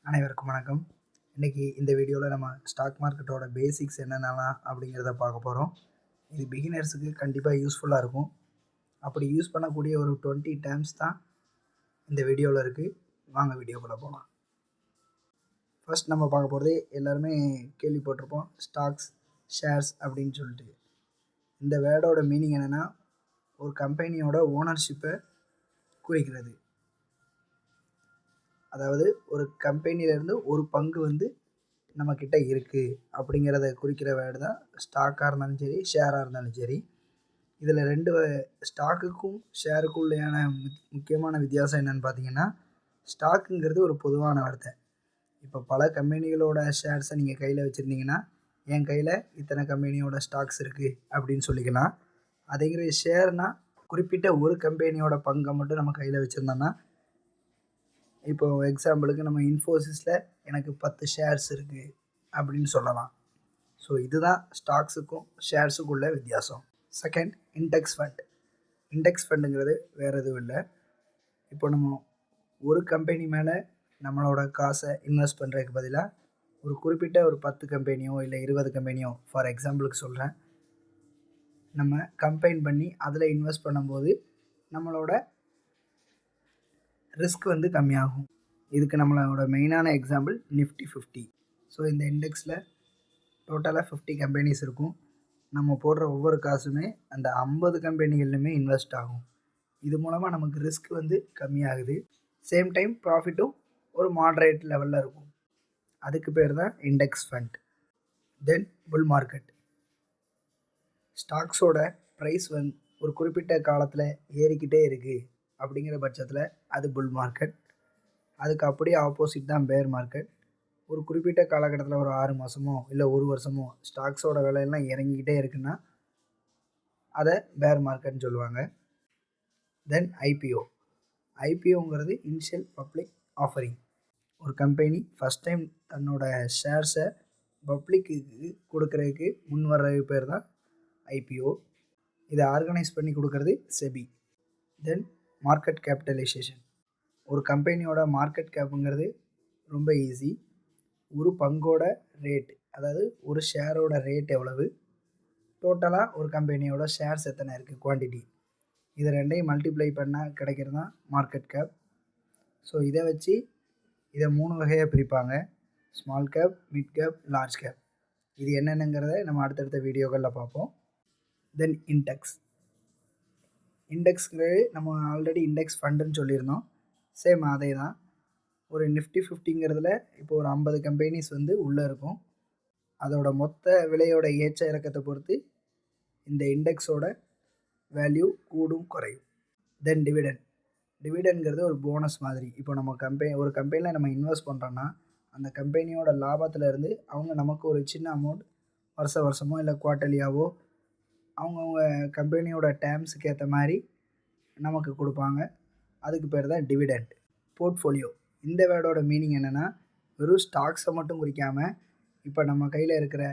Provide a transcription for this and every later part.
அனைவருக்கும் வணக்கம். இன்றைக்கி இந்த வீடியோவில் நம்ம ஸ்டாக் மார்க்கெட்டோட பேசிக்ஸ் என்னென்னலாம் அப்படிங்கிறத பார்க்க போகிறோம். இது பிகினர்ஸுக்கு கண்டிப்பாக யூஸ்ஃபுல்லாக இருக்கும். அப்படி யூஸ் பண்ணக்கூடிய ஒரு 20 டேர்ம்ஸ் தான் இந்த வீடியோவில் இருக்குது. வாங்க வீடியோக்குள்ளே போகலாம். ஃபர்ஸ்ட் நம்ம பார்க்க போகிறது எல்லாருமே கேள்விப்பட்டிருப்போம், ஸ்டாக்ஸ், ஷேர்ஸ் அப்படின்னு சொல்லிட்டு. இந்த வேர்டோட மீனிங் என்னென்னா ஒரு கம்பெனியோட ஓனர்ஷிப்பை குறிக்கிறது. அதாவது ஒரு கம்பெனியிலேருந்து ஒரு பங்கு நம்மக்கிட்ட இருக்குது அப்படிங்கிறத குறிக்கிற வேர்டு தான் ஸ்டாக்காக இருந்தாலும் சரி, ஷேராக இருந்தாலும் சரி. இதில் ரெண்டு ஸ்டாக்குக்கும் ஷேருக்கும் உள்ளேயான முக்கியமான வித்தியாசம் என்னென்னு பார்த்தீங்கன்னா, ஸ்டாக்குங்கிறது ஒரு பொதுவான வார்த்தை. இப்போ பல கம்பெனிகளோட ஷேர்ஸை நீங்கள் கையில் வச்சுருந்தீங்கன்னா, என் கையில் இத்தனை கம்பெனியோட ஸ்டாக்ஸ் இருக்குது அப்படின்னு சொல்லிக்கலாம். அதேங்கிற ஷேர்னால் குறிப்பிட்ட ஒரு கம்பெனியோட பங்கை மட்டும் நம்ம கையில் வச்சுருந்தோம்னா, இப்போ எக்ஸாம்பிளுக்கு நம்ம இன்ஃபோசிஸில் எனக்கு 10 ஷேர்ஸ் இருக்குது அப்படின்னு சொல்லலாம். ஸோ இதுதான் ஸ்டாக்ஸுக்கும் ஷேர்ஸுக்கும் உள்ள வித்தியாசம். Second, index fund. இண்டெக்ஸ் ஃபண்டுங்கிறது வேறு எதுவும் இல்லை. இப்போ நம்ம ஒரு கம்பெனி மேலே நம்மளோட காசை இன்வெஸ்ட் பண்ணுறதுக்கு பதிலாக ஒரு குறிப்பிட்ட ஒரு 10 கம்பெனியோ இல்லை 20 கம்பெனியோ, ஃபார் எக்ஸாம்பிளுக்கு சொல்கிறேன், நம்ம கம்பைன் பண்ணி அதில் இன்வெஸ்ட் பண்ணும்போது நம்மளோட ரிஸ்க் கம்மியாகும். இதுக்கு நம்மளோட மெயினான எக்ஸாம்பிள் நிஃப்டி 50. ஸோ இந்த இண்டெக்ஸில் டோட்டலாக 50 கம்பெனிஸ் இருக்கும். நம்ம போடுற ஒவ்வொரு காசுமே அந்த 50 கம்பெனிகள்லையுமே இன்வெஸ்ட் ஆகும். இது மூலமாக நமக்கு ரிஸ்க் கம்மியாகுது. சேம் டைம் ப்ராஃபிட்டும் ஒரு மாட்ரேட் லெவலில் இருக்கும். அதுக்கு பேர் தான் இண்டெக்ஸ் ஃபண்ட். தென் புல் மார்க்கெட். ஸ்டாக்ஸோட ப்ரைஸ் ஒரு குறிப்பிட்ட காலத்தில் ஏறிக்கிட்டே இருக்குது அப்படிங்கிற பட்சத்தில் அது புல் மார்க்கெட். அதுக்கு அப்படியே ஆப்போசிட் தான் பேர் மார்க்கெட். ஒரு குறிப்பிட்ட காலகட்டத்தில் ஒரு 6 மாதமோ இல்லை ஒரு வருஷமோ ஸ்டாக்ஸோட விலையெல்லாம் இறங்கிக்கிட்டே இருக்குன்னா அதை பேர் மார்க்கெட்னு சொல்லுவாங்க. Then IPO. ஐபிஓங்கிறது இனிஷியல் பப்ளிக் ஆஃபரிங். ஒரு கம்பெனி ஃபஸ்ட் டைம் தன்னோட ஷேர்ஸை பப்ளிக்கு கொடுக்குறதுக்கு முன் வர்றது பேர் தான் ஐபிஓ. இதை ஆர்கனைஸ் பண்ணி கொடுக்கறது செபி. தென் மார்க்கெட் கேபிட்டலைசேஷன். ஒரு கம்பெனியோட மார்க்கெட் கேப்புங்கிறது ரொம்ப ஈஸி. ஒரு பங்கோட ரேட், அதாவது ஒரு ஷேரோட ரேட் எவ்வளவு, டோட்டலாக ஒரு கம்பெனியோட ஷேர்ஸ் எத்தனை இருக்குது, குவான்டிட்டி, இது ரெண்டையும் மல்டிப்ளை பண்ணால் கிடைக்கிறது தான் மார்க்கெட் கேப். ஸோ இதை வச்சு இதை 3 வகையாக பிரிப்பாங்க: small cap, mid cap, large cap. இது என்னென்னங்கிறத நம்ம அடுத்தடுத்த வீடியோக்களில் பார்ப்போம். தென் இண்டெக்ஸ். இண்டெக்ஸ்ங்கிறது நம்ம ஆல்ரெடி இண்டெக்ஸ் ஃபண்டுன்னு சொல்லியிருந்தோம். சேம் அதே தான். ஒரு நிஃப்டி 50ங்கிறதுல இப்போ ஒரு 50 கம்பெனிஸ் உள்ளே இருக்கும். அதோட மொத்த விலையோட ஏற்ற இறக்கத்தை பொறுத்து இந்த இண்டெக்ஸோட வேல்யூ கூடும் குறையும். தென் டிவிடெண்ட். டிவிடெண்ட்ங்கிறது ஒரு போனஸ் மாதிரி. இப்போ நம்ம ஒரு கம்பெனியில் நம்ம இன்வெஸ்ட் பண்ணுறோன்னா அந்த கம்பெனியோட லாபத்தில் அவங்க நமக்கு ஒரு சின்ன அமௌண்ட் வருஷமோ இல்லை குவார்ட்டர்லியாவோ அவங்கவுங்க கம்பெனியோட டேர்ம்ஸுக்கு ஏற்ற மாதிரி நமக்கு கொடுப்பாங்க. அதுக்கு பேர் தான் டிவிடெண்ட். போர்ட்ஃபோலியோ. இந்த வேர்டோட மீனிங் என்னென்னா, வெறும் ஸ்டாக்ஸை மட்டும் குறிக்காமல் இப்போ நம்ம கையில் இருக்கிற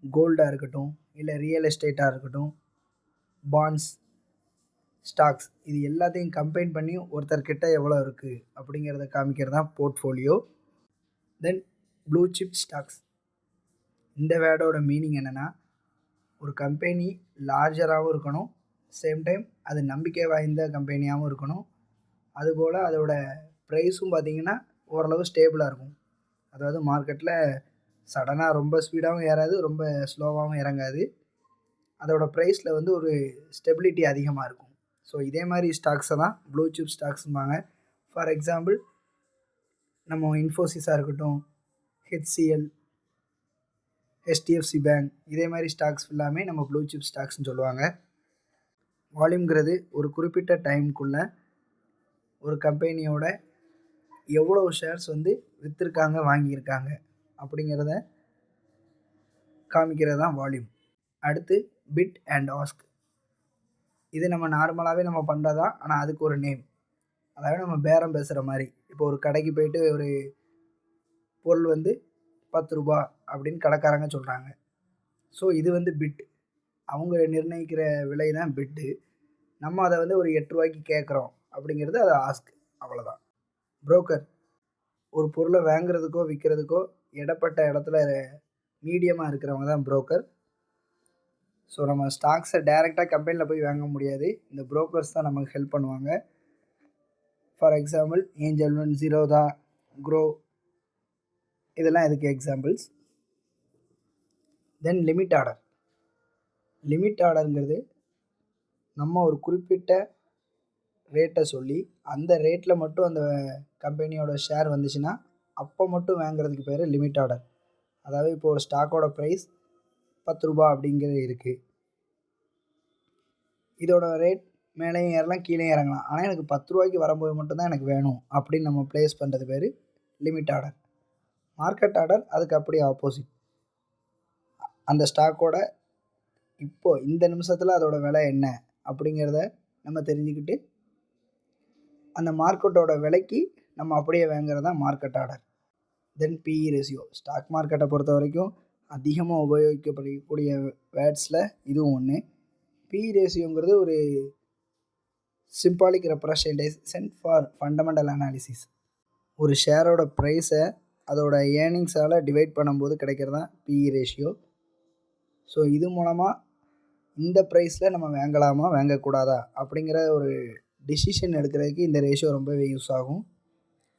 கோல்டாக இருக்கட்டும், இல்லை ரியல் எஸ்டேட்டாக இருக்கட்டும், பாண்ட்ஸ், ஸ்டாக்ஸ், இது எல்லாத்தையும் கம்பைன் பண்ணி ஒருத்தர்கிட்ட எவ்வளோ இருக்குது அப்படிங்கிறத காமிக்கிறது தான் போர்ட்ஃபோலியோ. தென் ப்ளூ சிப் ஸ்டாக்ஸ். இந்த வேர்டோட மீனிங் என்னென்னா, ஒரு கம்பெனி லார்ஜராகவும் இருக்கணும், சேம் டைம் அது நம்பிக்கை வாய்ந்த கம்பெனியாகவும் இருக்கணும். அதுபோல் அதோட ப்ரைஸும் பார்த்திங்கன்னா ஓரளவு ஸ்டேபிளாக இருக்கும். அதாவது மார்க்கெட்டில் சடனாக ரொம்ப ஸ்பீடாகவும் ஏறாது, ரொம்ப ஸ்லோவாகவும் இறங்காது. அதோட ப்ரைஸில் ஒரு ஸ்டெபிலிட்டி அதிகமாக இருக்கும். ஸோ இதே மாதிரி ஸ்டாக்ஸை தான் ப்ளூ சிப் ஸ்டாக்ஸும்பாங்க. ஃபார் எக்ஸாம்பிள் நம்ம இன்ஃபோசிஸாக இருக்கட்டும், ஹெச்சிஎல், HDFC பேங்க், இதே மாதிரி ஸ்டாக்ஸ் எல்லாமே நம்ம ப்ளூ சிப் ஸ்டாக்ஸ்னு சொல்லுவாங்க. வால்யூம்ங்கிறது ஒரு குறிப்பிட்ட டைமுக்குள்ளே ஒரு கம்பெனியோட எவ்வளோ ஷேர்ஸ் விற்றுருக்காங்க, வாங்கியிருக்காங்க அப்படிங்கிறத காமிக்கிறது தான் வால்யூம். அடுத்து பிட் அண்ட் ஆஸ்க். இது நம்ம நார்மலாகவே நம்ம பண்ணுறதா, ஆனால் அதுக்கு ஒரு நேம். அதாவது நம்ம பேரம் பேசுகிற மாதிரி. இப்போ ஒரு கடைக்கு போயிட்டு ஒரு பொருள் 10 ரூபா அப்படின்னு கடைக்காரங்க சொல்கிறாங்க. ஸோ இது பிட். அவங்க நிர்ணயிக்கிற விலை தான் பிட்டு. நம்ம அதை ஒரு 8 ரூபாய்க்கு கேட்குறோம் அப்படிங்கிறது அது ஆஸ்க். அவ்வளோதான். புரோக்கர். ஒரு பொருளை வாங்குறதுக்கோ விற்கிறதுக்கோ இடப்பட்ட இடத்துல மீடியமாக இருக்கிறவங்க தான் புரோக்கர். ஸோ நம்ம ஸ்டாக்ஸை டைரெக்டாக கம்பெனியில் போய் வாங்க முடியாது. இந்த புரோக்கர்ஸ் தான் நமக்கு ஹெல்ப் பண்ணுவாங்க. ஃபார் எக்ஸாம்பிள் ஏஞ்சல் ஒன், ஜீரோதா, க்ரோ, இதெல்லாம் இதுக்கு examples. Then limit order. Limit ஆர்டருங்கிறது நம்ம ஒரு குறிப்பிட்ட ரேட்டை சொல்லி அந்த ரேட்டில் மட்டும் அந்த கம்பெனியோட ஷேர் வந்துச்சுன்னா அப்போ மட்டும் வாங்குறதுக்கு பேர் லிமிட் ஆர்டர். அதாவது இப்போ ஒரு ஸ்டாக்கோட ப்ரைஸ் 10 ரூபா அப்படிங்கிறது இருக்குது. இதோட ரேட் மேலேயும் ஏறலாம் கீழேயும் இறங்கலாம். ஆனால் எனக்கு 10 ரூபாய்க்கு வரும்போது மட்டும்தான் எனக்கு வேணும் அப்படின்னு நம்ம ப்ளேஸ் பண்ணுறது பேர் லிமிட் ஆர்டர். மார்க்கெட் ஆர்டர் அதுக்கு அப்படியே ஆப்போசிட். அந்த ஸ்டாக்கோட இப்போது இந்த நிமிஷத்தில் அதோட விலை என்ன அப்படிங்கிறத நம்ம தெரிஞ்சுக்கிட்டு அந்த மார்க்கெட்டோட விலைக்கு நம்ம அப்படியே வாங்குறது தான் market order. Then BE ratio. Stock மார்க்கெட்டை பொறுத்த வரைக்கும் அதிகமாக உபயோகிக்கப்படக்கூடிய வேர்ட்ஸில் இதுவும் ஒன்று. பிஇ ரேஷியோங்கிறது ஒரு symbolic representation for fundamental analysis. ஒரு ஷேரோட ப்ரைஸை அதோட ஏர்னிங்ஸால் டிவைட் பண்ணும்போது கிடைக்கிறது தான் பிஇ ரேஷியோ. ஸோ இது மூலமாக இந்த ப்ரைஸில் நம்ம வாங்கலாமா வாங்கக்கூடாதா அப்படிங்கிற ஒரு டிசிஷன் எடுக்கிறதுக்கு இந்த ரேஷியோ ரொம்பவே யூஸ் ஆகும்.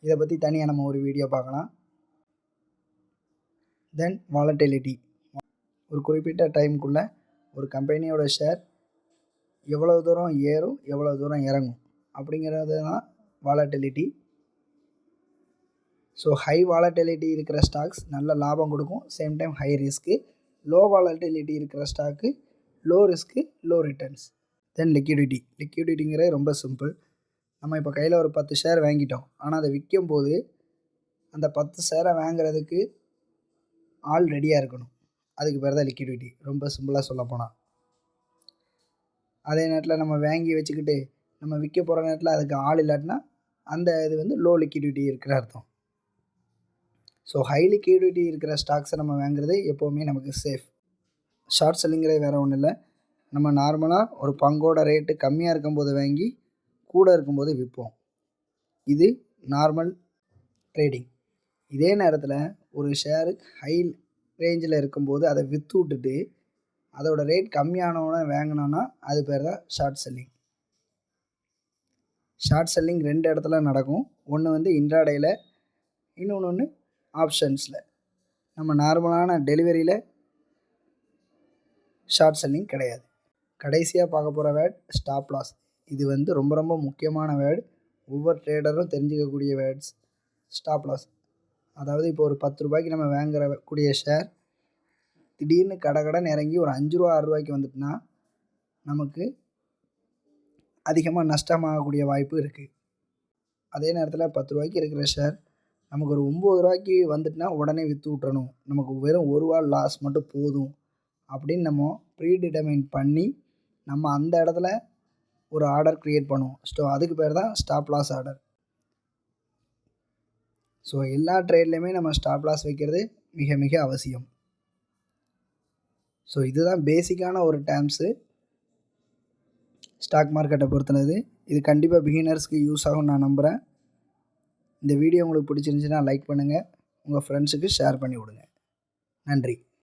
இதை பற்றி தனியாக நம்ம ஒரு வீடியோ பார்க்கலாம். தென் வாலட்டிலிட்டி. ஒரு குறிப்பிட்ட டைமுக்குள்ளே ஒரு கம்பெனியோட ஷேர் எவ்வளோ தூரம் ஏறும் எவ்வளோ தூரம் இறங்கும் அப்படிங்கிறது தான் வாலட்டிலிட்டி. ஸோ ஹை வாலட்டிலிட்டி இருக்கிற ஸ்டாக்ஸ் நல்ல லாபம் கொடுக்கும், same time high risk. Low volatility இருக்கிற ஸ்டாக்கு low risk, low returns. Then liquidity. லிக்விடிட்டிங்கிறது ரொம்ப சிம்பிள். நம்ம இப்போ கையில் ஒரு 10 ஷேர் வாங்கிட்டோம், ஆனால் அதை விற்கும் போது அந்த 10 ஷேரை வாங்குறதுக்கு ஆள் ரெடியாக இருக்கணும். அதுக்கு பேர் தான் லிக்விடிட்டி, ரொம்ப சிம்பிளாக சொல்ல போனால். அதே நேரத்தில் நம்ம வாங்கி வச்சுக்கிட்டு நம்ம விற்க போகிற நேரத்தில் அதுக்கு ஆள் இல்லாட்டினா அந்த இது வந்து லோ லிக்விடிட்டி இருக்கிற அர்த்தம். ஸோ ஹை லிக்விடிட்டி இருக்கிற ஸ்டாக்ஸை நம்ம வாங்குறது எப்போவுமே நமக்கு சேஃப். ஷார்ட் செல்லிங்கிறது வேறு ஒன்றும் இல்லை. நம்ம நார்மலாக ஒரு பங்கோட ரேட்டு கம்மியாக இருக்கும்போது வாங்கி கூட இருக்கும்போது விற்போம். இது நார்மல் ட்ரேடிங். இதே நேரத்தில் ஒரு ஷேரு ஹை ரேஞ்சில் இருக்கும்போது அதை விற்று விட்டுட்டு அதோட ரேட் கம்மியானவன வாங்கினோன்னா அது பேர் தான் ஷார்ட் செல்லிங். ஷார்ட் செல்லிங் 2 இடத்துல நடக்கும். ஒன்று வந்து இன்ட்ராடேயில், இன்னொன்று ஆப்ஷன்ஸில். நம்ம நார்மலான டெலிவரியில் ஷார்ட் செல்லிங் கிடையாது. கடைசியாக பார்க்க போகிற வேர்ட் ஸ்டாப் லாஸ். இது வந்து ரொம்ப ரொம்ப முக்கியமான வேர்டு. ஒவ்வொரு ட்ரேடரும் தெரிஞ்சுக்கக்கூடிய வேர்ட்ஸ். ஸ்டாப் லாஸ் அதாவது இப்போ ஒரு 10 ரூபாய்க்கு நம்ம வாங்கக்கூடிய ஷேர் திடீர்னு கடகடன் இறங்கி ஒரு 5 ரூபா 6 ரூபாய்க்கு வந்துட்டுனா நமக்கு அதிகமாக நஷ்டமாகக்கூடிய வாய்ப்பு இருக்குது. அதே நேரத்தில் 10 ரூபாய்க்கு இருக்கிற ஷேர் நமக்கு ஒரு 9 ரூபாய்க்கு வந்துட்டுனா உடனே விற்று விட்றணும், நமக்கு வெறும் 1 ரூபா லாஸ் மட்டும் போதும் அப்படின்னு நம்ம ப்ரீடிட்டர்மைன் பண்ணி நம்ம அந்த இடத்துல ஒரு ஆர்டர் க்ரியேட் பண்ணுவோம். ஸோ அதுக்கு பேர் தான் ஸ்டாப் லாஸ் ஆர்டர். ஸோ எல்லா ட்ரேட்லேயுமே நம்ம ஸ்டாப் லாஸ் வைக்கிறது மிக மிக அவசியம். ஸோ இதுதான் பேசிக்கான ஒரு டேர்ம்ஸு ஸ்டாக் மார்க்கெட்டை பொறுத்தனது. இது கண்டிப்பாக பிகினர்ஸ்க்கு யூஸ் ஆகும்னு நான் நம்புகிறேன். இந்த வீடியோ உங்களுக்கு பிடிச்சிருந்துச்சுன்னா லைக் பண்ணுங்கள், உங்கள் ஃப்ரெண்ட்ஸுக்கு ஷேர் பண்ணி விடுங்க. நன்றி.